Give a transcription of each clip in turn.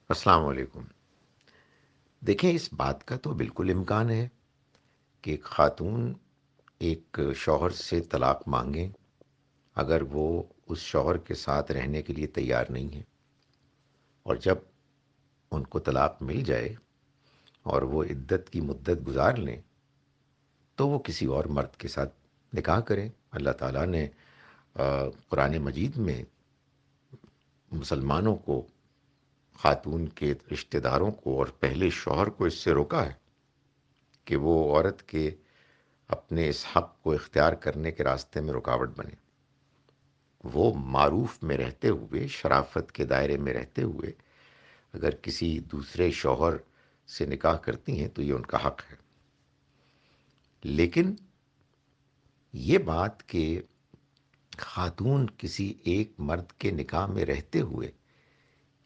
السلام علیکم۔ دیکھیں، اس بات کا تو بالکل امکان ہے کہ ایک خاتون ایک شوہر سے طلاق مانگیں اگر وہ اس شوہر کے ساتھ رہنے کے لیے تیار نہیں ہے، اور جب ان کو طلاق مل جائے اور وہ عدت کی مدت گزار لیں تو وہ کسی اور مرد کے ساتھ نکاح کریں۔ اللہ تعالیٰ نے قرآن مجید میں مسلمانوں کو، خاتون کے رشتہ داروں کو اور پہلے شوہر کو اس سے روکا ہے کہ وہ عورت کے اپنے اس حق کو اختیار کرنے کے راستے میں رکاوٹ بنے۔ وہ معروف میں رہتے ہوئے، شرافت کے دائرے میں رہتے ہوئے اگر کسی دوسرے شوہر سے نکاح کرتی ہیں تو یہ ان کا حق ہے۔ لیکن یہ بات کہ خاتون کسی ایک مرد کے نکاح میں رہتے ہوئے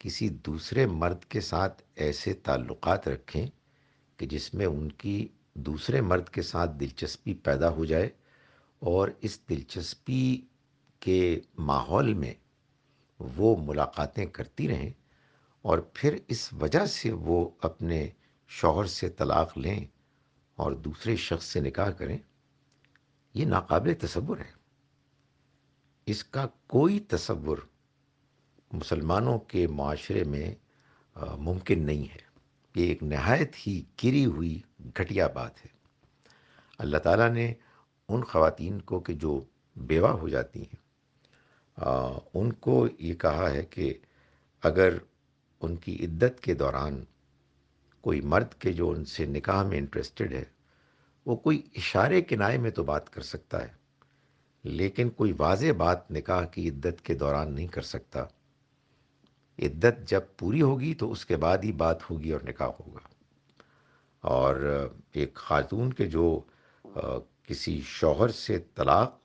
کسی دوسرے مرد کے ساتھ ایسے تعلقات رکھیں کہ جس میں ان کی دوسرے مرد کے ساتھ دلچسپی پیدا ہو جائے، اور اس دلچسپی کے ماحول میں وہ ملاقاتیں کرتی رہیں اور پھر اس وجہ سے وہ اپنے شوہر سے طلاق لیں اور دوسرے شخص سے نکاح کریں، یہ ناقابل تصور ہے۔ اس کا کوئی تصور مسلمانوں کے معاشرے میں ممکن نہیں ہے۔ یہ ایک نہایت ہی گری ہوئی گھٹیا بات ہے۔ اللہ تعالیٰ نے ان خواتین کو کہ جو بیوہ ہو جاتی ہیں، ان کو یہ کہا ہے کہ اگر ان کی عدت کے دوران کوئی مرد کے جو ان سے نکاح میں انٹرسٹڈ ہے، وہ کوئی اشارے کنائے میں تو بات کر سکتا ہے، لیکن کوئی واضح بات نکاح کی عدت کے دوران نہیں کر سکتا۔ عدت جب پوری ہوگی تو اس کے بعد ہی بات ہوگی اور نکاح ہوگا۔ اور ایک خاتون کے جو کسی شوہر سے طلاق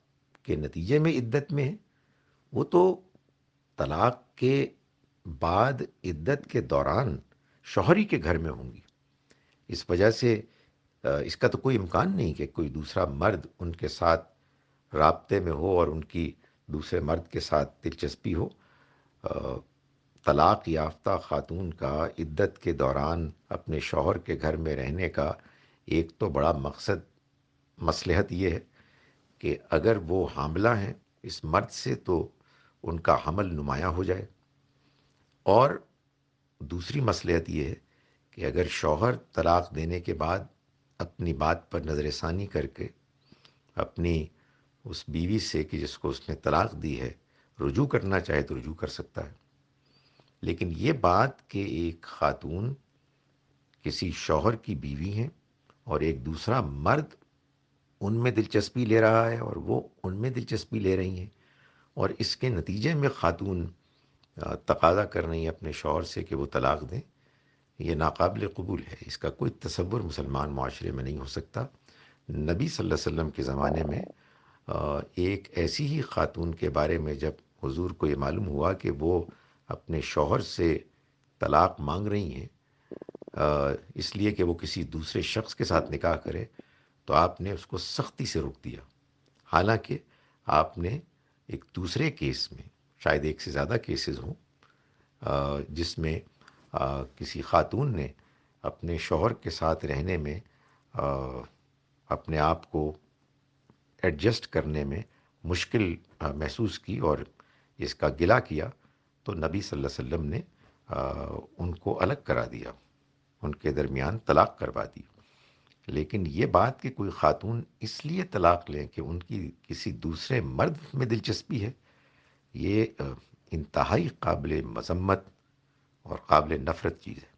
کے نتیجے میں عدت میں ہے، وہ تو طلاق کے بعد عدت کے دوران شوہر ہی کے گھر میں ہوں گی۔ اس وجہ سے اس کا تو کوئی امکان نہیں کہ کوئی دوسرا مرد ان کے ساتھ رابطے میں ہو اور ان کی دوسرے مرد کے ساتھ دلچسپی ہو۔ طلاق یافتہ خاتون کا عدت کے دوران اپنے شوہر کے گھر میں رہنے کا ایک تو بڑا مقصد، مصلحت یہ ہے کہ اگر وہ حاملہ ہیں اس مرد سے تو ان کا حمل نمایاں ہو جائے، اور دوسری مصلحت یہ ہے کہ اگر شوہر طلاق دینے کے بعد اپنی بات پر نظر ثانی کر کے اپنی اس بیوی سے کہ جس کو اس نے طلاق دی ہے رجوع کرنا چاہے تو رجوع کر سکتا ہے۔ لیکن یہ بات کہ ایک خاتون کسی شوہر کی بیوی ہیں اور ایک دوسرا مرد ان میں دلچسپی لے رہا ہے اور وہ ان میں دلچسپی لے رہی ہیں، اور اس کے نتیجے میں خاتون تقاضا کر رہی ہیں اپنے شوہر سے کہ وہ طلاق دیں، یہ ناقابل قبول ہے۔ اس کا کوئی تصور مسلمان معاشرے میں نہیں ہو سکتا۔ نبی صلی اللہ علیہ وسلم کے زمانے میں ایک ایسی ہی خاتون کے بارے میں جب حضور کو یہ معلوم ہوا کہ وہ اپنے شوہر سے طلاق مانگ رہی ہیں اس لیے کہ وہ کسی دوسرے شخص کے ساتھ نکاح کرے، تو آپ نے اس کو سختی سے روک دیا۔ حالانکہ آپ نے ایک دوسرے کیس میں، شاید ایک سے زیادہ کیسز ہوں جس میں کسی خاتون نے اپنے شوہر کے ساتھ رہنے میں اپنے آپ کو ایڈجسٹ کرنے میں مشکل محسوس کی اور اس کا گلہ کیا، تو نبی صلی اللہ علیہ وسلم نے ان کو الگ کرا دیا، ان کے درمیان طلاق کروا دی۔ لیکن یہ بات کہ کوئی خاتون اس لیے طلاق لیں کہ ان کی کسی دوسرے مرد میں دلچسپی ہے، یہ انتہائی قابل مذمت اور قابل نفرت چیز ہے۔